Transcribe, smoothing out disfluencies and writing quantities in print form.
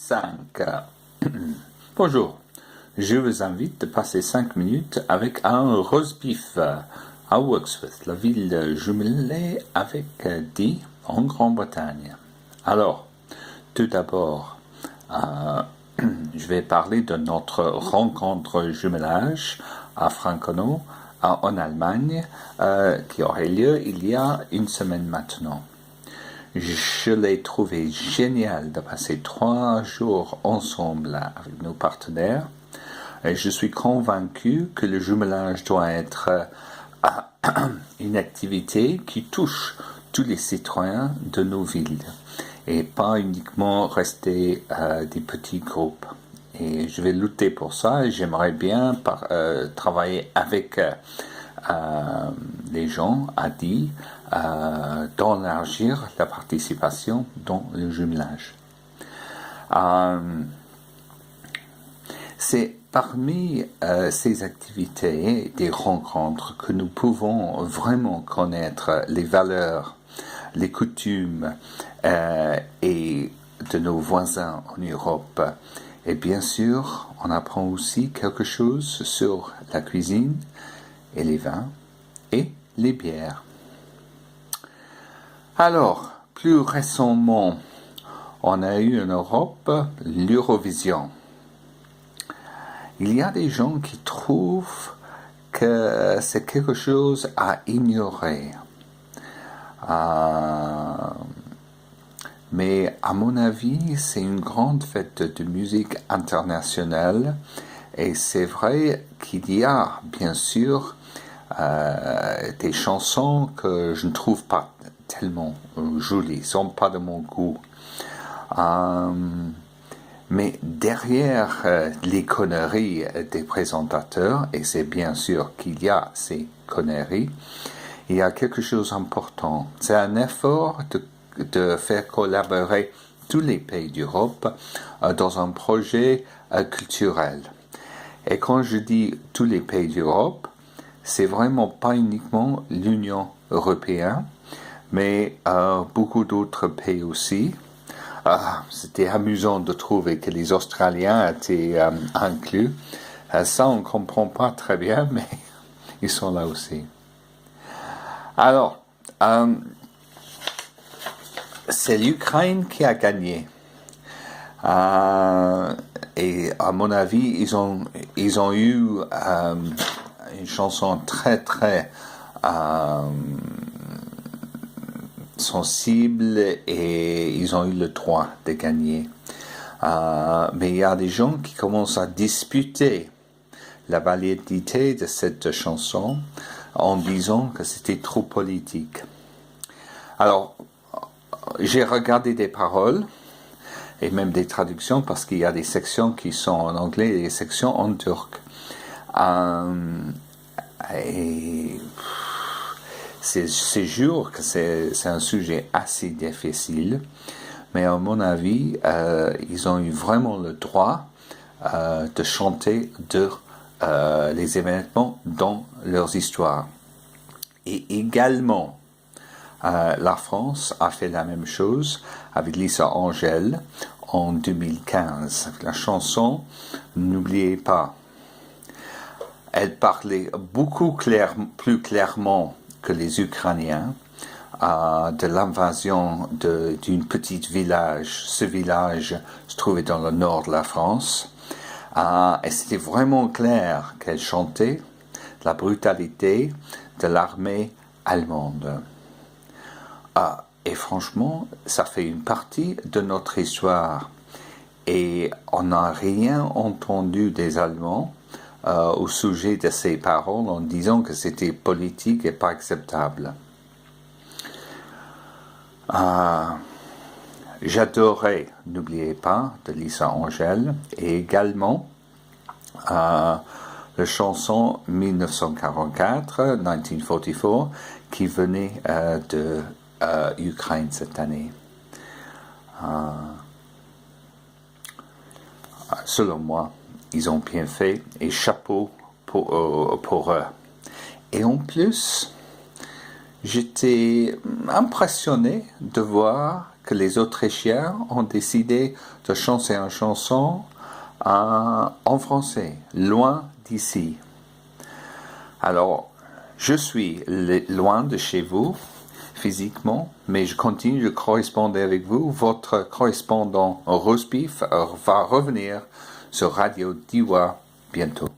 5. Bonjour, je vous invite de passer 5 minutes avec un roast beef à Wexford, la ville jumelée avec Dee en Grande-Bretagne. Alors, tout d'abord, je vais parler de notre rencontre jumelage à Frankenau, en Allemagne, qui aurait lieu il y a une semaine maintenant. Je l'ai trouvé génial de passer 3 jours ensemble avec nos partenaires et je suis convaincu que le jumelage doit être une activité qui touche tous les citoyens de nos villes et pas uniquement rester des petits groupes. Et je vais lutter pour ça et j'aimerais bien travailler avec les gens à Dee d'élargir la participation dans le jumelage. C'est parmi ces activités, des rencontres, que nous pouvons vraiment connaître les valeurs, les coutumes et de nos voisins en Europe. Et bien sûr, on apprend aussi quelque chose sur la cuisine et les vins et les bières. Alors, plus récemment, on a eu en Europe l'Eurovision. Il y a des gens qui trouvent que c'est quelque chose à ignorer. Mais à mon avis, c'est une grande fête de musique internationale et c'est vrai qu'il y a bien sûr des chansons que je ne trouve pas tellement jolies, sont pas de mon goût. Mais derrière les conneries des présentateurs, et c'est bien sûr qu'il y a ces conneries, il y a quelque chose d'important. C'est un effort de faire collaborer tous les pays d'Europe dans un projet culturel. Et quand je dis tous les pays d'Europe, c'est vraiment pas uniquement l'Union européenne, mais beaucoup d'autres pays aussi. C'était amusant de trouver que les Australiens étaient inclus. Ça, on ne comprend pas très bien, mais ils sont là aussi. Alors, c'est l'Ukraine qui a gagné. Et à mon avis, ils ont eu une chanson très très sensible et ils ont eu le droit de gagner. Mais il y a des gens qui commencent à disputer la validité de cette chanson en disant que c'était trop politique. Alors, j'ai regardé des paroles et même des traductions parce qu'il y a des sections qui sont en anglais et des sections en turc. Et c'est sûr que c'est un sujet assez difficile, mais à mon avis, ils ont eu vraiment le droit de chanter les événements dans leurs histoires. Et également, la France a fait la même chose avec Lisa Angel en 2015. La chanson N'oubliez pas. Elle parlait beaucoup plus clairement que les Ukrainiens de l'invasion d'une petite village. Ce village se trouvait dans le nord de la France. Et c'était vraiment clair qu'elle chantait la brutalité de l'armée allemande. Et franchement, ça fait une partie de notre histoire. Et on n'a rien entendu des Allemands au sujet de ces paroles en disant que c'était politique et pas acceptable. J'adorais N'oubliez pas de Lisa Angel et également la chanson 1944, 1944, qui venait de Ukraine cette année. Selon moi, ils ont bien fait et chapeau pour eux. Et en plus, j'étais impressionné de voir que les Autrichiens ont décidé de chanter une chanson en français, loin d'ici. Alors, je suis loin de chez vous, physiquement, mais je continue de correspondre avec vous. Votre correspondant Rosebif va revenir sur Radio Diois bientôt.